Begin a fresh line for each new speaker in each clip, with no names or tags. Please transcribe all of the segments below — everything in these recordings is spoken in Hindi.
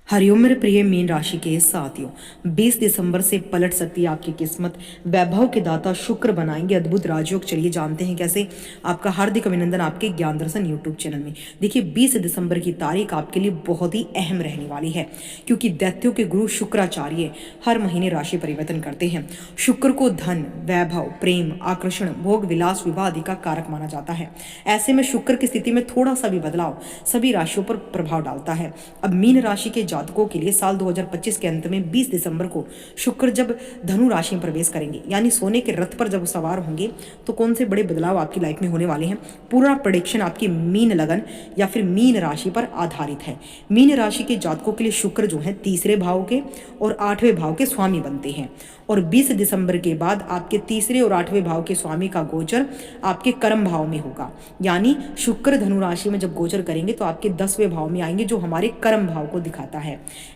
हरिओम मेरे प्रिय मीन राशि के साथियों, 20 दिसंबर से पलट सकती है आपकी किस्मत। वैभव के दाता शुक्र बनाएंगे अद्भुत राजयोग। चलिए जानते हैं कैसे। आपका हार्दिक अभिनंदन आपके ज्ञान दर्शन यूट्यूब चैनल में। देखिए 20 दिसंबर की तारीख आपके लिए बहुत ही अहम रहने वाली है, क्योंकि दैत्यों के गुरु शुक्राचार्य हर महीने राशि परिवर्तन करते हैं। शुक्र को धन, वैभव, प्रेम, आकर्षण, भोग विलास, विवाह आदि का कारक माना जाता है। ऐसे में शुक्र की स्थिति में थोड़ा सा भी बदलाव सभी राशियों पर प्रभाव डालता है। अब मीन राशि के जातकों के लिए साल 2025 के अंत में 20 दिसंबर को शुक्र जब धनु राशि में प्रवेश करेंगे, यानी सोने के रथ पर जब सवार होंगे, तो कौन से बड़े बदलाव आपकी लाइफ में होने वाले हैं। पूरा प्रेडिक्शन आपकी मीन लगन या फिर मीन राशि पर आधारित है। मीन राशि के जातकों के लिए शुक्र जो है तीसरे भाव के और 8वें भाव के स्वामी बनते हैं, और 20 दिसंबर के बाद आपके तीसरे और 8वें भाव के स्वामी का गोचर आपके कर्म भाव में होगा। यानी शुक्र धनु राशि में जब गोचर करेंगे तो आपके 10वें भाव में आएंगे, जो हमारे कर्म भाव को दिखाता है।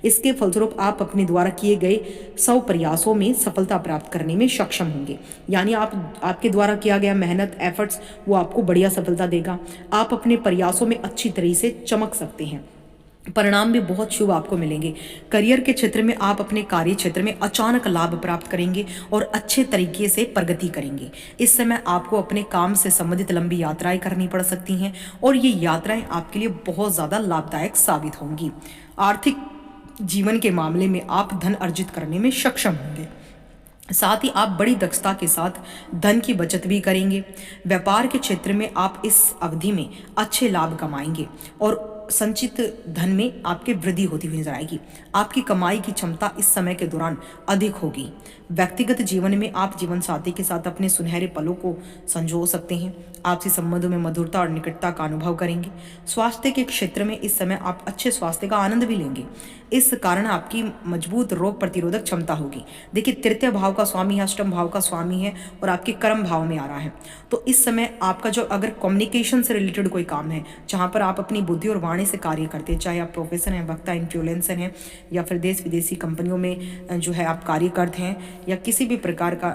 इसके फलस्वरूप आप अपने द्वारा किए गए 100 प्रयासों में सफलता प्राप्त करने में सक्षम होंगे। यानी आपके द्वारा किया गया मेहनत, एफर्ट्स, वो आपको बढ़िया सफलता देगा। आप अपने प्रयासों में अच्छी तरह से चमक सकते हैं। परिणाम भी बहुत शुभ आपको मिलेंगे। करियर के क्षेत्र में आप अपने कार्य क्षेत्र में अचानक लाभ प्राप्त करेंगे और अच्छे तरीके से प्रगति करेंगे। इस समय आपको अपने काम से संबंधित लंबी यात्राएं करनी पड़ सकती हैं, और ये यात्राएं आपके लिए बहुत ज़्यादा लाभदायक साबित होंगी। आर्थिक जीवन के मामले में आप धन अर्जित करने में सक्षम होंगे। साथ ही आप बड़ी दक्षता के साथ धन की बचत भी करेंगे। व्यापार के क्षेत्र में आप इस अवधि में अच्छे लाभ कमाएंगे और संचित धन में आपके वृद्धि होती हुई नजर आएगी। आपकी कमाई की क्षमता इस समय के दौरान अधिक होगी। व्यक्तिगत जीवन में आप जीवन साथी के साथ अपने सुनहरे पलों को संजो सकते हैं। आपसी संबंधों में मधुरता और निकटता का अनुभव करेंगे। स्वास्थ्य के क्षेत्र में इस समय आप अच्छे स्वास्थ्य का आनंद भी लेंगे। इस कारण आपकी मजबूत रोग प्रतिरोधक क्षमता होगी। देखिए तृतीय भाव का स्वामी है, अष्टम भाव का स्वामी है, और आपके कर्म भाव में आ रहा है। तो इस समय आपका जो अगर कम्युनिकेशन से रिलेटेड कोई काम है, जहाँ पर आप अपनी बुद्धि और वाणी से कार्य करते हैं, चाहे आप प्रोफेसर हैं, वक्ता, इन्फ्लुएंसर हैं, या फिर देश विदेशी कंपनियों में जो है आप कार्य करते हैं, या किसी भी प्रकार का,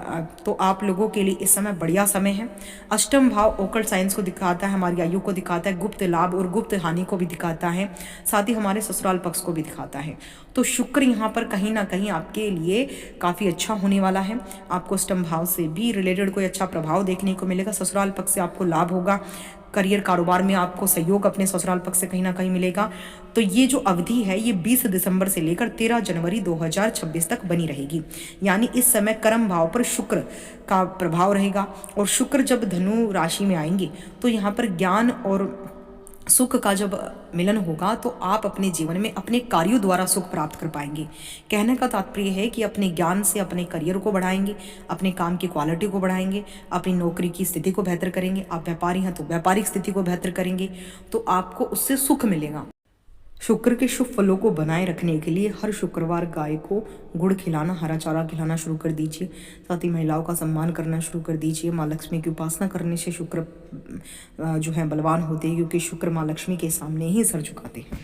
तो आप लोगों के लिए इस समय बढ़िया समय है। अष्टम भाव ओकल्ट साइंस को दिखाता है, हमारी आयु को दिखाता है, गुप्त लाभ और गुप्त हानि को भी दिखाता है, साथ ही हमारे ससुराल पक्ष को भी दिखाता है। तो शुक्र यहाँ पर कहीं ना कहीं आपके लिए काफ़ी अच्छा होने वाला है। आपको अष्टम भाव से भी रिलेटेड कोई अच्छा प्रभाव देखने को मिलेगा। ससुराल पक्ष से आपको लाभ होगा। करियर कारोबार में आपको सहयोग अपने ससुराल पक्ष से कहीं ना कहीं मिलेगा। तो ये जो अवधि है ये 20 दिसंबर से लेकर 13 जनवरी 2026 तक बनी रहेगी। यानी इस समय कर्म भाव पर शुक्र का प्रभाव रहेगा, और शुक्र जब धनु राशि में आएंगे तो यहाँ पर ज्ञान और सुख का जब मिलन होगा, तो आप अपने जीवन में अपने कार्यों द्वारा सुख प्राप्त कर पाएंगे। कहने का तात्पर्य है कि अपने ज्ञान से अपने करियर को बढ़ाएंगे, अपने काम की क्वालिटी को बढ़ाएंगे, अपनी नौकरी की स्थिति को बेहतर करेंगे। आप व्यापारी हैं तो व्यापारिक स्थिति को बेहतर करेंगे, तो आपको उससे सुख मिलेगा। शुक्र के शुभ फलों को बनाए रखने के लिए हर शुक्रवार गाय को गुड़ खिलाना, हरा चारा खिलाना शुरू कर दीजिए। साथ ही महिलाओं का सम्मान करना शुरू कर दीजिए। माँ लक्ष्मी की उपासना करने से शुक्र जो है बलवान होते हैं, क्योंकि शुक्र माँ लक्ष्मी के सामने ही सर झुकाते हैं।